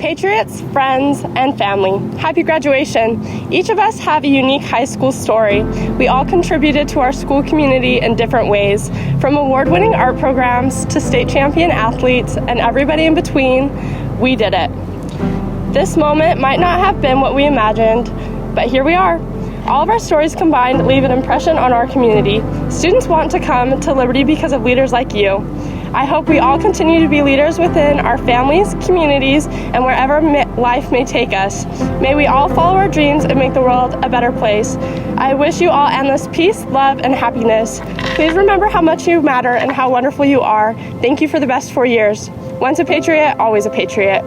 Patriots, friends, and family, happy graduation. Each of us have a unique high school story. We all contributed to our school community in different ways, from award-winning art programs to state champion athletes and everybody in between. We did it. This moment might not have been what we imagined, but here we are. All of our stories combined leave an impression on our community. Students want to come to Liberty because of leaders like you. I hope we all continue to be leaders within our families, communities, and wherever life may take us. May we all follow our dreams and make the world a better place. I wish you all endless peace, love, and happiness. Please remember how much you matter and how wonderful you are. Thank you for the best 4 years. Once a patriot, always a patriot.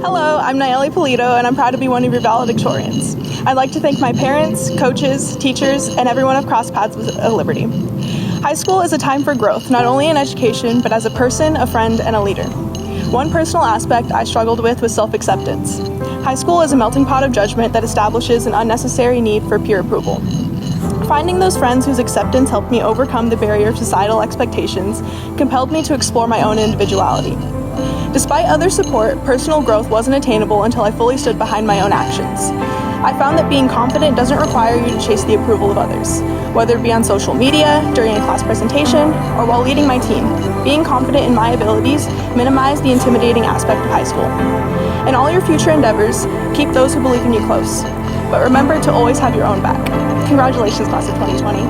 Hello, I'm Nayeli Polito, and I'm proud to be one of your valedictorians. I'd like to thank my parents, coaches, teachers, and everyone I've crossed paths with at Liberty. High school is a time for growth, not only in education, but as a person, a friend, and a leader. One personal aspect I struggled with was self-acceptance. High school is a melting pot of judgment that establishes an unnecessary need for peer approval. Finding those friends whose acceptance helped me overcome the barrier of societal expectations compelled me to explore my own individuality. Despite other support, personal growth wasn't attainable until I fully stood behind my own actions. I found that being confident doesn't require you to chase the approval of others, whether it be on social media, during a class presentation, or while leading my team. Being confident in my abilities minimized the intimidating aspect of high school. In all your future endeavors, keep those who believe in you close, but remember to always have your own back. Congratulations, class of 2020.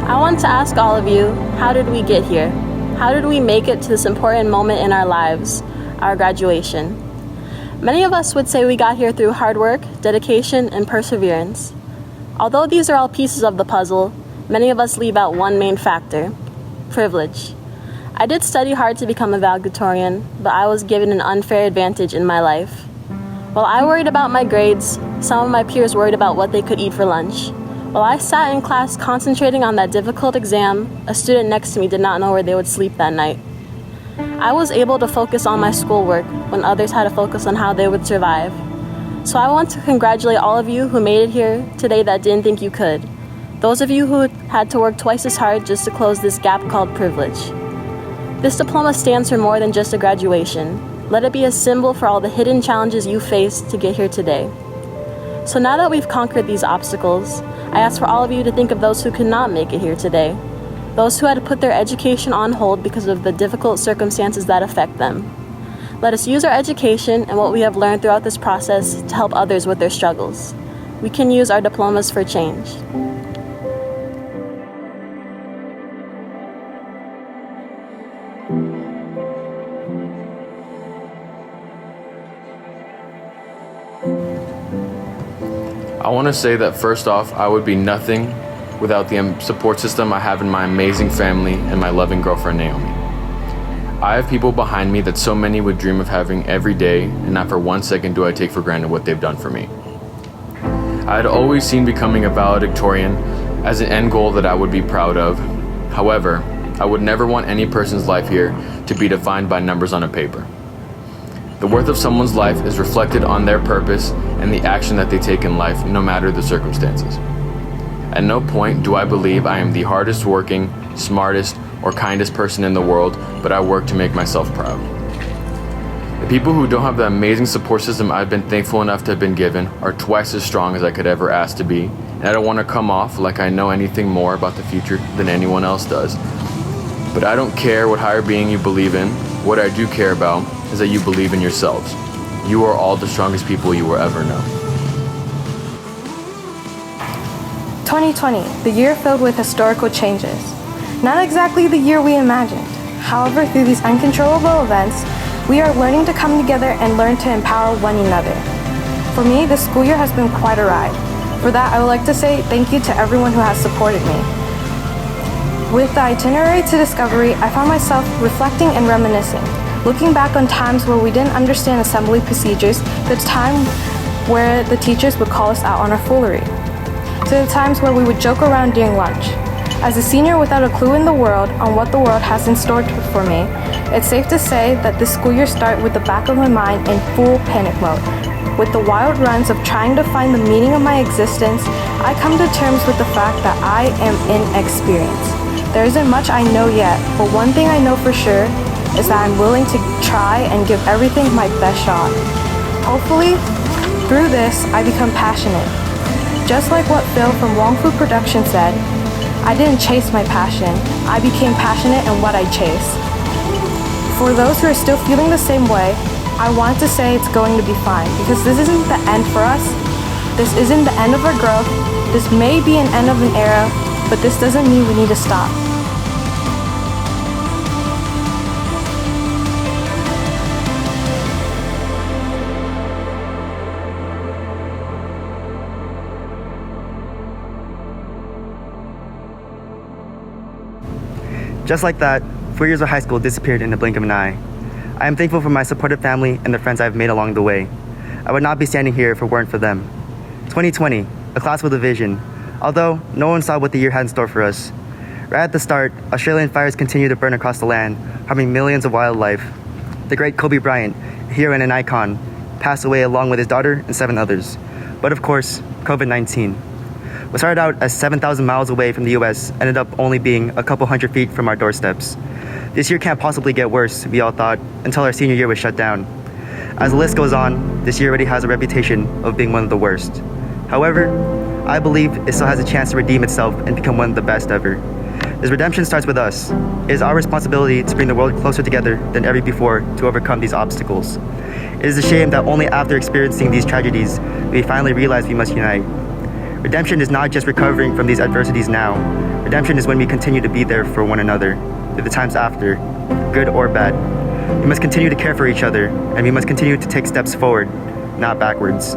I want to ask all of you, how did we get here? How did we make it to this important moment in our lives, our graduation? Many of us would say we got here through hard work, dedication, and perseverance. Although these are all pieces of the puzzle, many of us leave out one main factor: privilege. I did study hard to become a valedictorian, but I was given an unfair advantage in my life. While I worried about my grades, some of my peers worried about what they could eat for lunch. While I sat in class concentrating on that difficult exam, a student next to me did not know where they would sleep that night. I was able to focus on my schoolwork when others had to focus on how they would survive. So I want to congratulate all of you who made it here today that didn't think you could. Those of you who had to work twice as hard just to close this gap called privilege. This diploma stands for more than just a graduation. Let it be a symbol for all the hidden challenges you faced to get here today. So now that we've conquered these obstacles, I ask for all of you to think of those who could not make it here today. Those who had to put their education on hold because of the difficult circumstances that affect them. Let us use our education and what we have learned throughout this process to help others with their struggles. We can use our diplomas for change. I want to say that first off, I would be nothing without the support system I have in my amazing family and my loving girlfriend, Naomi. I have people behind me that so many would dream of having every day, and not for 1 second do I take for granted what they've done for me. I had always seen becoming a valedictorian as an end goal that I would be proud of. However, I would never want any person's life here to be defined by numbers on a paper. The worth of someone's life is reflected on their purpose and the action that they take in life, no matter the circumstances. At no point do I believe I am the hardest working, smartest, or kindest person in the world, but I work to make myself proud. The people who don't have the amazing support system I've been thankful enough to have been given are twice as strong as I could ever ask to be, and I don't want to come off like I know anything more about the future than anyone else does. But I don't care what higher being you believe in. What I do care about is that you believe in yourselves. You are all the strongest people you will ever know. 2020, the year filled with historical changes. Not exactly the year we imagined. However, through these uncontrollable events, we are learning to come together and learn to empower one another. For me, this school year has been quite a ride. For that, I would like to say thank you to everyone who has supported me. With the itinerary to Discovery, I found myself reflecting and reminiscing, looking back on times where we didn't understand assembly procedures, the time where the teachers would call us out on our foolery, to the times where we would joke around during lunch. As a senior without a clue in the world on what the world has in store for me, it's safe to say that this school year started with the back of my mind in full panic mode. With the wild runs of trying to find the meaning of my existence, I come to terms with the fact that I am inexperienced. There isn't much I know yet, but one thing I know for sure is that I'm willing to try and give everything my best shot. Hopefully, through this, I become passionate. Just like what Phil from Wong Fu Production said, I didn't chase my passion, I became passionate in what I chase. For those who are still feeling the same way, I want to say it's going to be fine, because this isn't the end for us. This isn't the end of our growth. This may be an end of an era, but this doesn't mean we need to stop. Just like that, 4 years of high school disappeared in the blink of an eye. I am thankful for my supportive family and the friends I've made along the way. I would not be standing here if it weren't for them. 2020, a class with a vision. Although no one saw what the year had in store for us. Right at the start, Australian fires continued to burn across the land, harming millions of wildlife. The great Kobe Bryant, a hero and an icon, passed away along with his daughter and 7 others. But of course, COVID-19. What started out as 7,000 miles away from the US ended up only being a couple hundred feet from our doorsteps. This year can't possibly get worse, we all thought, until our senior year was shut down. As the list goes on, this year already has a reputation of being one of the worst. However, I believe it still has a chance to redeem itself and become one of the best ever. This redemption starts with us. It is our responsibility to bring the world closer together than ever before to overcome these obstacles. It is a shame that only after experiencing these tragedies, we finally realize we must unite. Redemption is not just recovering from these adversities now. Redemption is when we continue to be there for one another, through the times after, good or bad. We must continue to care for each other, and we must continue to take steps forward, not backwards.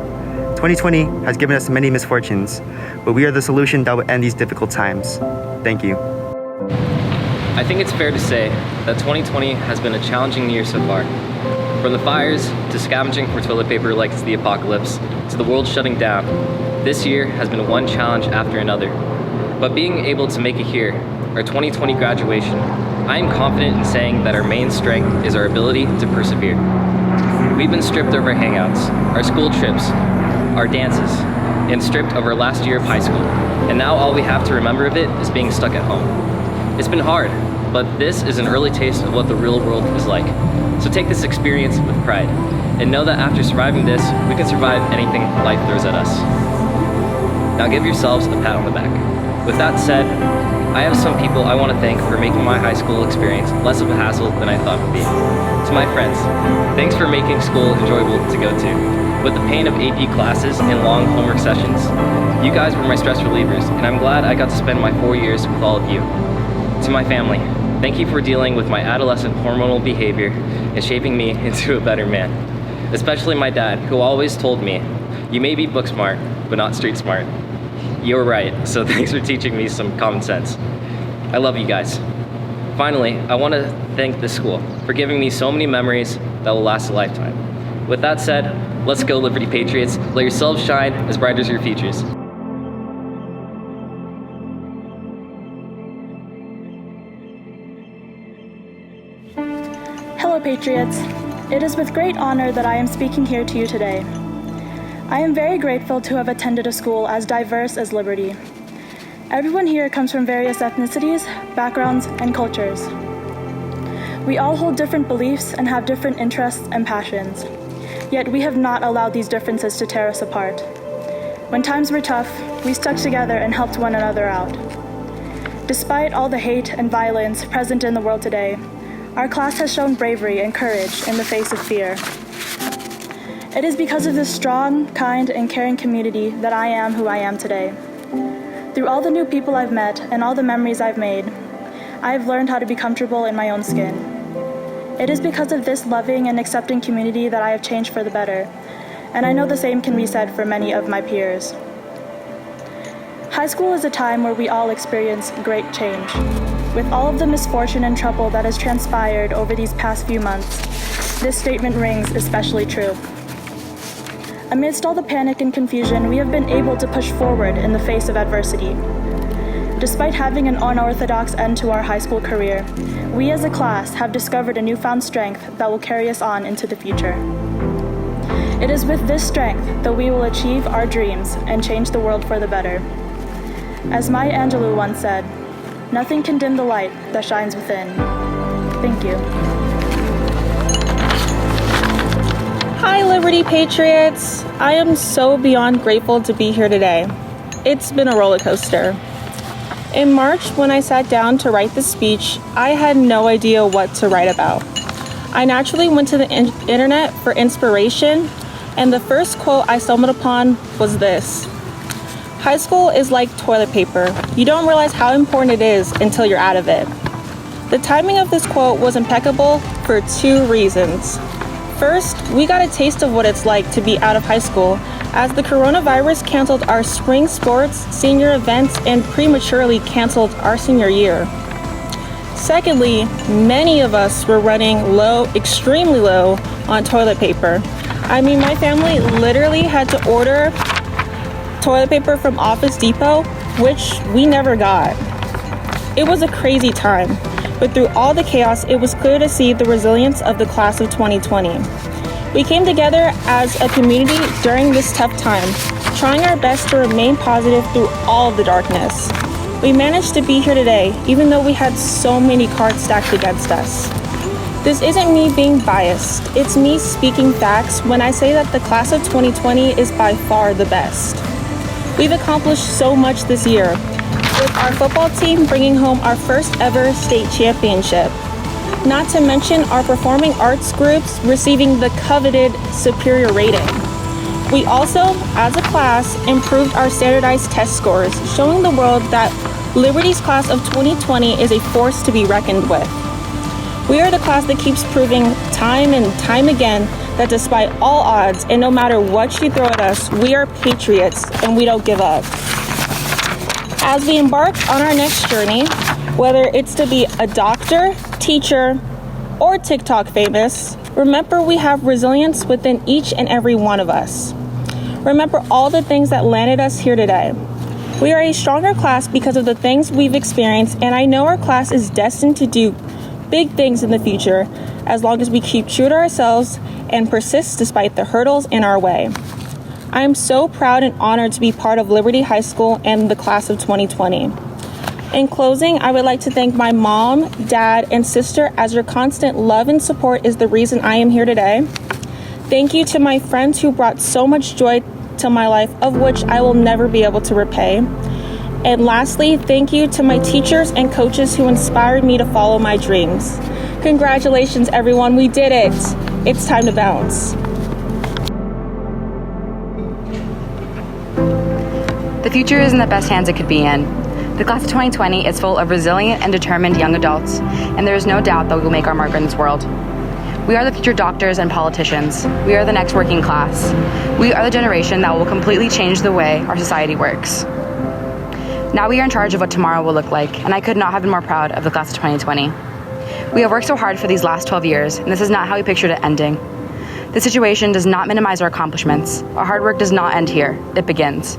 2020 has given us many misfortunes, but we are the solution that will end these difficult times. Thank you. I think it's fair to say that 2020 has been a challenging year so far. From the fires, to scavenging for toilet paper like it's the apocalypse, to the world shutting down, this year has been one challenge after another. But being able to make it here, our 2020 graduation, I am confident in saying that our main strength is our ability to persevere. We've been stripped of our hangouts, our school trips, our dances, and stripped of our last year of high school. And now all we have to remember of it is being stuck at home. It's been hard, but this is an early taste of what the real world is like. So take this experience with pride, and know that after surviving this, we can survive anything life throws at us. Now give yourselves a pat on the back. With that said, I have some people I want to thank for making my high school experience less of a hassle than I thought it would be. To my friends, thanks for making school enjoyable to go to. With the pain of AP classes and long homework sessions, you guys were my stress relievers, and I'm glad I got to spend my 4 years with all of you. To my family, thank you for dealing with my adolescent hormonal behavior and shaping me into a better man. Especially my dad, who always told me, you may be book smart, but not street smart. You're right, so thanks for teaching me some common sense. I love you guys. Finally, I want to thank this school for giving me so many memories that will last a lifetime. With that said, let's go Liberty Patriots. Let yourselves shine as bright as your futures. Hello, Patriots. It is with great honor that I am speaking here to you today. I am very grateful to have attended a school as diverse as Liberty. Everyone here comes from various ethnicities, backgrounds, and cultures. We all hold different beliefs and have different interests and passions. Yet we have not allowed these differences to tear us apart. When times were tough, we stuck together and helped one another out. Despite all the hate and violence present in the world today, our class has shown bravery and courage in the face of fear. It is because of this strong, kind, and caring community that I am who I am today. Through all the new people I've met and all the memories I've made, I have learned how to be comfortable in my own skin. It is because of this loving and accepting community that I have changed for the better, and I know the same can be said for many of my peers. High school is a time where we all experience great change. With all of the misfortune and trouble that has transpired over these past few months, this statement rings especially true. Amidst all the panic and confusion, we have been able to push forward in the face of adversity. Despite having an unorthodox end to our high school career, we as a class have discovered a newfound strength that will carry us on into the future. It is with this strength that we will achieve our dreams and change the world for the better. As Maya Angelou once said, Nothing can dim the light that shines within. Thank you. Hi, Liberty Patriots! I am so beyond grateful to be here today. It's been a roller coaster. In March, when I sat down to write the speech, I had no idea what to write about. I naturally went to the internet for inspiration, and the first quote I stumbled upon was this: "High school is like toilet paper. You don't realize how important it is until you're out of it." The timing of this quote was impeccable for two reasons. First, we got a taste of what it's like to be out of high school, as the coronavirus canceled our spring sports, senior events, and prematurely canceled our senior year. Secondly, many of us were running low, extremely low, on toilet paper. I mean, my family literally had to order toilet paper from Office Depot, which we never got. It was a crazy time, but through all the chaos, it was clear to see the resilience of the class of 2020. We came together as a community during this tough time, trying our best to remain positive through all of the darkness. We managed to be here today, even though we had so many cards stacked against us. This isn't me being biased, it's me speaking facts when I say that the class of 2020 is by far the best. We've accomplished so much this year, with our football team bringing home our first ever state championship. Not to mention our performing arts groups receiving the coveted superior rating. We also, as a class, improved our standardized test scores, showing the world that Liberty's class of 2020 is a force to be reckoned with. We are the class that keeps proving time and time again that despite all odds and no matter what you throw at us, we are patriots and we don't give up. As we embark on our next journey, whether it's to be a doctor, teacher, or TikTok famous, remember we have resilience within each and every one of us. Remember all the things that landed us here today. We are a stronger class because of the things we've experienced, and I know our class is destined to do big things in the future as long as we keep true to ourselves and persist despite the hurdles in our way. I am so proud and honored to be part of Liberty High School and the class of 2020. In closing, I would like to thank my mom, dad, and sister, as your constant love and support is the reason I am here today. Thank you to my friends who brought so much joy to my life, of which I will never be able to repay. And lastly, thank you to my teachers and coaches who inspired me to follow my dreams. Congratulations, everyone, we did it. It's time to bounce. The future is in the best hands it could be in. The class of 2020 is full of resilient and determined young adults, and there is no doubt that we will make our mark in this world. We are the future doctors and politicians. We are the next working class. We are the generation that will completely change the way our society works. Now we are in charge of what tomorrow will look like, and I could not have been more proud of the class of 2020. We have worked so hard for these last 12 years, and this is not how we pictured it ending. The situation does not minimize our accomplishments. Our hard work does not end here. It begins.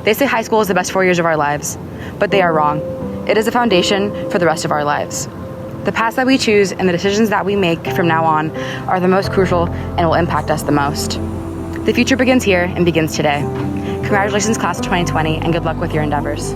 They say high school is the best 4 years of our lives, but they are wrong. It is the foundation for the rest of our lives. The paths that we choose and the decisions that we make from now on are the most crucial and will impact us the most. The future begins here and begins today. Congratulations, class of 2020, and good luck with your endeavors.